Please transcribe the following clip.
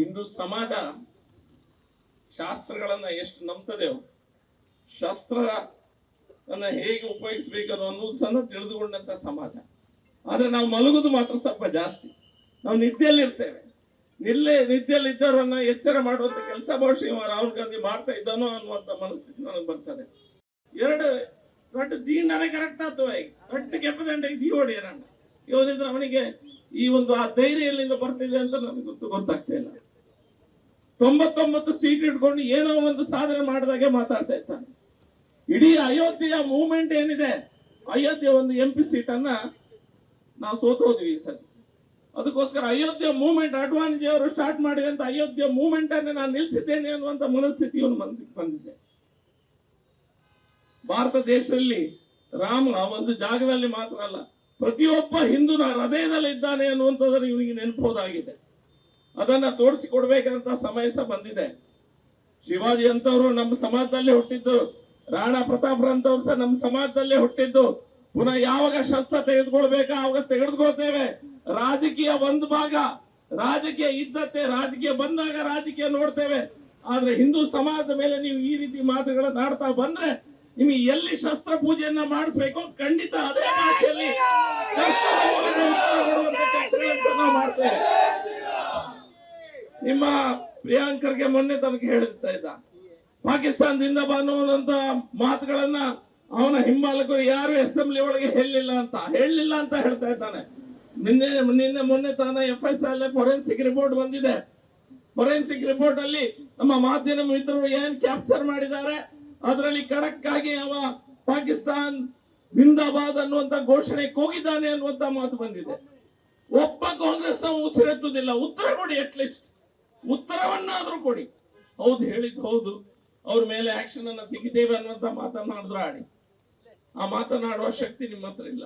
ಇಂದು ಸಮಾಜ ಶಾಸ್ತ್ರಗಳನ್ನ ಎಷ್ಟು ನಂಬ್ತದೆಯೋ ಶಸ್ತ್ರವನ್ನ ಹೇಗೆ ಉಪಯೋಗಿಸಬೇಕು ಅನ್ನೋದು ಸಹ ತಿಳಿದುಕೊಂಡಂತ ಸಮಾಜ. ಆದ್ರೆ ನಾವು ಮಲಗುದು ಮಾತ್ರ ಸ್ವಲ್ಪ ಜಾಸ್ತಿ. ನಾವು ನಿದ್ದೆಯಲ್ಲಿರ್ತೇವೆ. ನಿದ್ದೆಯಲ್ಲಿ ಇದ್ದವರನ್ನ ಎಚ್ಚರ ಮಾಡುವಂತ ಕೆಲಸ ಬಹುಶಃ ರಾಹುಲ್ ಗಾಂಧಿ ಮಾಡ್ತಾ ಇದ್ದಾನೋ ಅನ್ನುವಂತ ಮನಸ್ಥಿತಿ ನನಗೆ ಬರ್ತದೆ. ಎರಡು ದೊಡ್ಡ ದೀಂಡನೆ ಕರೆಕ್ಟ್ ಆಗ್ತವ. ಈಗ ದೊಡ್ಡ ಕೆಪ್ಪದಂಡ ದೀ ಹೊಡೆಯರಣ್ಣ ಇವನಿದ್ರೆ ಅವನಿಗೆ ಈ ಒಂದು ಆ ಧೈರ್ಯ ಎಲ್ಲಿಂದ ಬರ್ತಿದೆ ಅಂತ ನನಗೆ ಗೊತ್ತಾಗ್ತಾ ಇಲ್ಲ. 99 ಸೀಟ್ ಇಟ್ಕೊಂಡು ಏನೋ ಒಂದು ಸಾಧನೆ ಮಾಡಿದಾಗೆ ಮಾತಾಡ್ತಾ ಇರ್ತಾನೆ. ಇಡೀ ಅಯೋಧ್ಯೆಯ ಮೂವ್ಮೆಂಟ್ ಏನಿದೆ, ಅಯೋಧ್ಯೆ ಒಂದು MP ಸೀಟ್ ಅನ್ನ ನಾವು ಸೋತು ಹೋದ್ವಿ ಈ ಸಲ. ಅದಕ್ಕೋಸ್ಕರ ಅಯೋಧ್ಯೆ ಮೂವ್ಮೆಂಟ್ ಅಡ್ವಾಣಿಜಿ ಅವರು ಸ್ಟಾರ್ಟ್ ಮಾಡಿದಂತ ಅಯೋಧ್ಯೆ ಮೂವ್ಮೆಂಟ್ ಅನ್ನು ನಾನು ನಿಲ್ಲಿಸಿದ್ದೇನೆ ಅನ್ನುವಂತ ಮನಸ್ಥಿತಿ ಇವನು ಮನಸ್ಸಿಗೆ ಬಂದಿದೆ. ಭಾರತ ದೇಶದಲ್ಲಿ ರಾಮ ಒಂದು ಜಾಗದಲ್ಲಿ ಮಾತ್ರ ಅಲ್ಲ, ಪ್ರತಿಯೊಬ್ಬ ಹಿಂದೂನ ಹೃದಯದಲ್ಲಿ ಇದ್ದಾನೆ ಅನ್ನುವಂಥದ್ದನ್ನು ಇವನಿಗೆ ನೆನಪೋದಾಗಿದೆ. ಅದನ್ನ ತೋರಿಸಿಕೊಡ್ಬೇಕಂತ ಸಮಯ ಸಹ ಬಂದಿದೆ. ಶಿವಾಜಿ ಅಂತವರು ನಮ್ಮ ಸಮಾಜದಲ್ಲೇ ಹುಟ್ಟಿದ್ದು, ರಾಣಾ ಪ್ರತಾಪ್ ಅಂತವ್ರು ಸಹ ನಮ್ಮ ಸಮಾಜದಲ್ಲೇ ಹುಟ್ಟಿದ್ದು. ಪುನಃ ಯಾವಾಗ ಶಸ್ತ್ರ ತೆಗೆದುಕೊಳ್ಬೇಕಾ ಅವಾಗ ತೆಗೆದುಕೊಳ್ತೇವೆ. ರಾಜಕೀಯ ಒಂದು ಭಾಗ, ರಾಜಕೀಯ ಇದ್ದತ್ತೆ, ರಾಜಕೀಯ ಬಂದಾಗ ರಾಜಕೀಯ ನೋಡ್ತೇವೆ. ಆದ್ರೆ ಹಿಂದೂ ಸಮಾಜದ ಮೇಲೆ ನೀವು ಈ ರೀತಿ ಮಾತುಗಳನ್ನ ಆಡ್ತಾ ಬಂದ್ರೆ ನಿಮಗೆ ಎಲ್ಲಿ ಶಸ್ತ್ರ ಪೂಜೆಯನ್ನ ಮಾಡಿಸ್ಬೇಕು ಖಂಡಿತ ಅದೇ ಭಾಷೆಯಲ್ಲಿ ನಾವು ಮಾಡ್ತೇವೆ. ನಿಮ್ಮ ಪ್ರಿಯಾಂಕರ್ಗೆ ಮೊನ್ನೆ ತನಕ ಹೇಳ್ತಾ ಇದ್ದ ಪಾಕಿಸ್ತಾನದಿಂದ ಅನ್ನುವಂತ ಮಾತುಗಳನ್ನ ಅವನ ಹಿಂಬಾಲಕರು ಯಾರು ಅಸೆಂಬ್ಲಿ ಒಳಗೆ ಹೇಳಲಿಲ್ಲ ಅಂತ ಹೇಳ್ತಾ ಇದ್ದಾನೆ. ಮೊನ್ನೆ ತಾನ FSL ಫೊರೆನ್ಸಿಕ್ ರಿಪೋರ್ಟ್ ಬಂದಿದೆ. ಫೊರೆನ್ಸಿಕ್ ರಿಪೋರ್ಟ್ ಅಲ್ಲಿ ನಮ್ಮ ಮಾಧ್ಯಮ ಮಿತ್ರರು ಏನ್ ಕ್ಯಾಪ್ಚರ್ ಮಾಡಿದ್ದಾರೆ ಅದರಲ್ಲಿ ಖಡಕ್ ಆಗಿ ಅವ ಪಾಕಿಸ್ತಾನ್ ಜಿಂದಾಬಾದ್ ಅನ್ನುವಂತ ಘೋಷಣೆ ಕೂಗಿದ್ದಾನೆ ಅನ್ನುವಂತ ಮಾತು ಬಂದಿದೆ. ಒಬ್ಬ ಕಾಂಗ್ರೆಸ್ ನ ಉಸಿರೆತ್ತುದಿಲ್ಲ. ಉತ್ತರ ಕೊಡಿ, ಅಟ್ಲೀಸ್ಟ್ ಉತ್ತರವನ್ನಾದ್ರೂ ಕೊಡಿ. ಹೌದು ಹೇಳಿದ್ ಹೌದು, ಅವ್ರ ಮೇಲೆ ಆಕ್ಷನ್ ಅನ್ನ ತೆಗಿತೇವೆ ಅನ್ನುವಂತ ಮಾತನಾಡಿದ್ರು ಆಡಿ. ಆ ಮಾತನಾಡುವ ಶಕ್ತಿ ನಿಮ್ಮ ಹತ್ರ ಇಲ್ಲ.